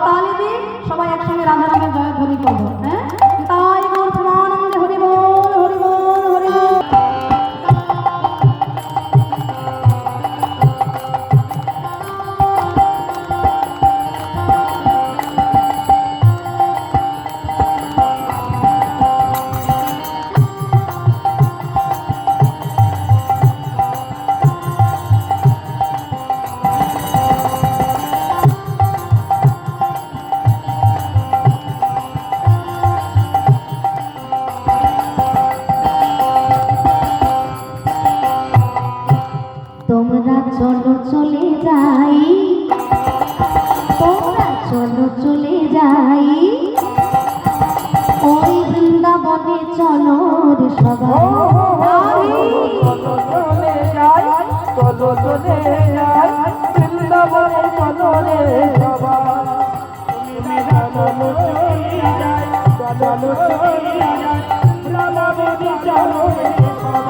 তালি দিয়ে সবাই একসঙ্গে রাধা নামের জয়ধ্বনি করবো। হ্যাঁ, তাই গৌর প্রেমানন্দে হরি বল হরি বল হরি বল। তোমরা চলো চলে যাই, তোমরা চলো চলে যাই, ওই বৃন্দাবনে চলো রে সবাই। চলো চলে যাই, চলো চলে যাই, বৃন্দাবনে চলো রে সবাই। চলো চলে যাই, চলো চলে যাই, বৃন্দাবনে চলো রে সবাই।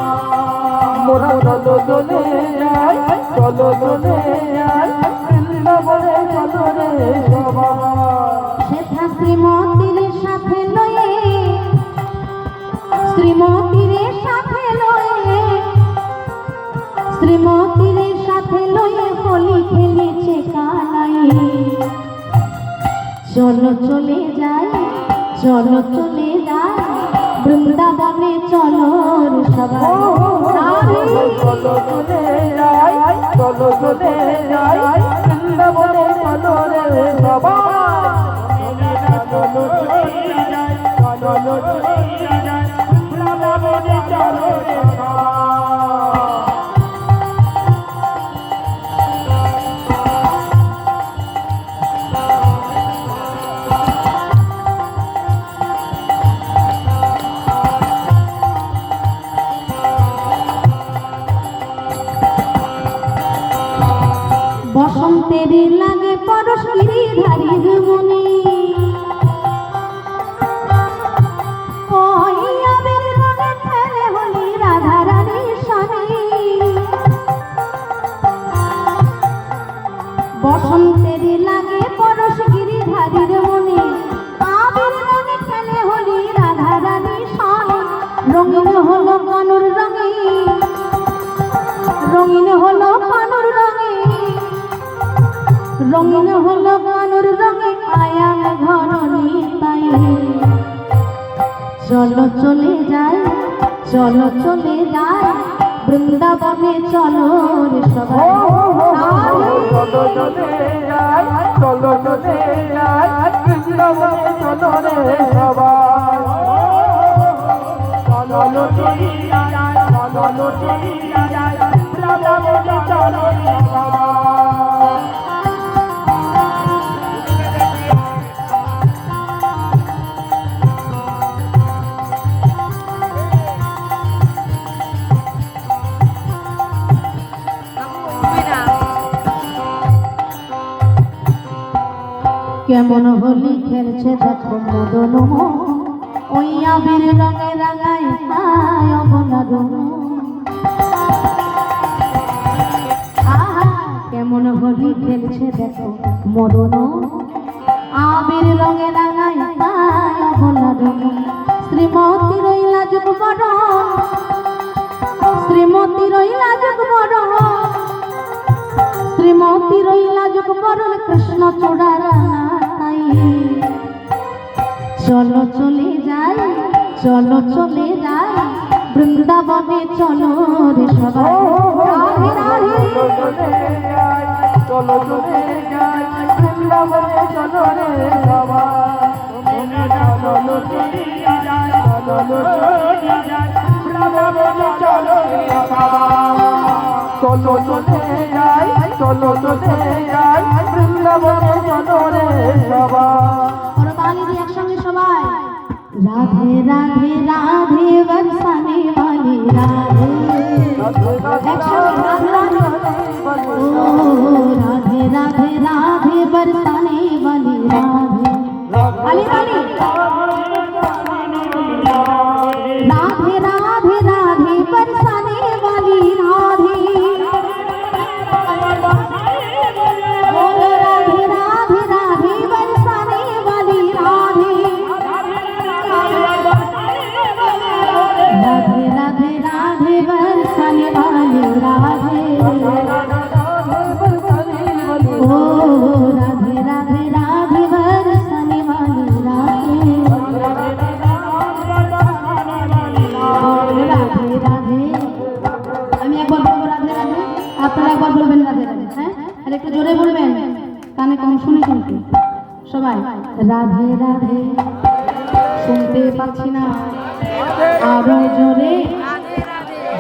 মোরা চলো চলে যাই, চলো চলে যাই, বৃন্দাবনে চলো রে সবাই। সেথা শ্রীমতীর সাথে লয়ে, শ্রীমতীর সাথে লয়ে, শ্রীমতীর সাথে লয়ে হোলি খেলেছে কানাই। চলো চলে যাই, চলো চলে যাই, বৃন্দাবনে চলো রে সবাই। চলো চলে যাই, চলো চলে যাই, বৃন্দাবনে চলো রে সবাই। চলো চলে যাই, চলো চলে যাই, বৃন্দাবনে চলো রে সবাই। বসন্তের লাগে পরশ গিরিধারীর মনি, ওই আবির রঙে খেলে হোলি রাধা রানীর সনে। বসন্তের লাগে পরশ গিরিধারীর মনি, আবির রঙে খেলে হোলি রাধা রানীর সনে। রঙিন হলো কানুর রঙে, রঙিন হলো কানুর রঙে, রঙিন হলো কানুর রঙে আয়ান ঘরণী তাই। চলো চলে যাই, চলো চলে যাই, বৃন্দাবনে চলো রে সবাই। চলো চলে যাই, চলো চলে যাই, বৃন্দাবনে চলো রে সবাই। চলো চলে যাই, চলো চলে যাই, বৃন্দাবনে চলো রে সবাই। কেমন হোলি খেলছে দেখো মদন মোহন, ওই আবির রঙে রাঙায় তাই অবনাদ। আহা কেমন হোলি খেলছে দেখো মদন, আবির রঙে রাঙায় তাই অবনাদ। শ্রীমতী রইলা যুগ বড়, শ্রীমতী রইলা যুগ বড়, শ্রীমতী রইলা যুগ বড়, কৃষ্ণ চূড়ারা নাই। চলো চলে যাই, চলো চলে যাই, বৃন্দাবনে চলো রে সবাই। চলো চলে যাই, বৃন্দাবনে চলো রে সবাই। চলো চলে যাই, চলো চলে যাই, বৃন্দাবনে চলো রে সবাই। চলো চলে যাই, চলো চলে যাই, বৃন্দাবনে চলো রে সবাই। একসঙ্গে সবাই রাধে রাধে রাধে বরসানে वाली राधे, राधे राधे राधे बरसाने वाली राधे। अली रानी राधे राधे राधे बरसाने वाली राधे, राधे राधे राधे बरसाने সবাই রাধে রাধে শুনতে পাচ্ছি না, আরো জোরে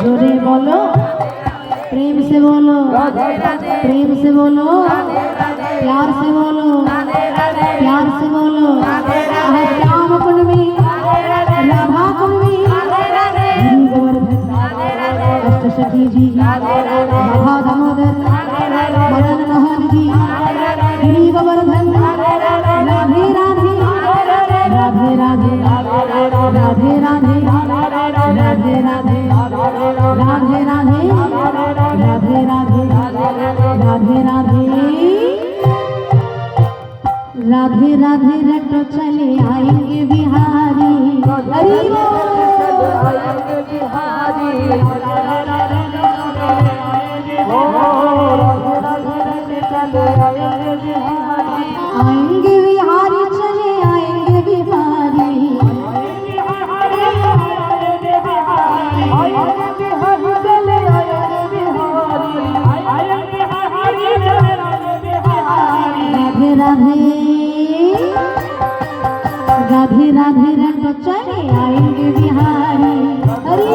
জোরে বলো, प्रेम से बोलो, प्रेम से बोलो, प्यार से बोलो, प्यार से बोलो। श्याम कुंड में, राधा कुंड में, गिरि गोवर्धन, अष्टसखी जी, राधा दामोदर, मदन मोहन जी, गिरि गोवर्धन, राधे राधे, राधे राधे, राधे राधे, राधे राधे, राधे राधे, राधे राधे, राधे राधे, राधे राधे रटो चले आएंगे बिहारी, हरि आएंगे बिहारी, चले आएंगे बिहारी, राधे राधे, राधे राधे रंग चले आएंगे बिहारी, हरि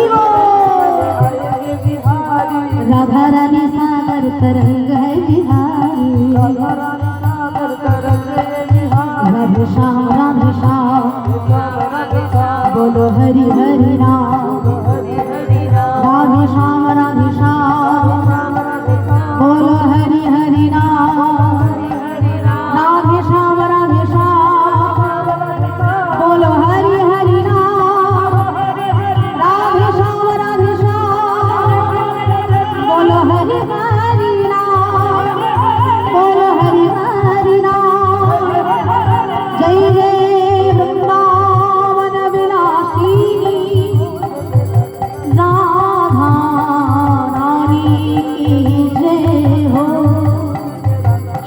राधा रानी सागर तरंग है बिहारी, राधे श्याम बोलो हरि हरि राम, राधे श्याम बोलो हरि हरि राम, राधे श्याम बोलो हरि हरि राम, राधे श्याम बोलो हरि हरि राम, बोलो हरि हरि राम। जय जय वृंदावन विलासिनी राधा रानी की जय हो,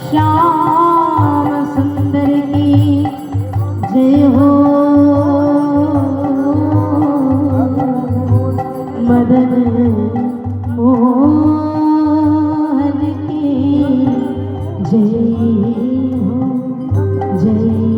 श्याम सुंदर की जय हो, मदन मोहन की जय हो, जय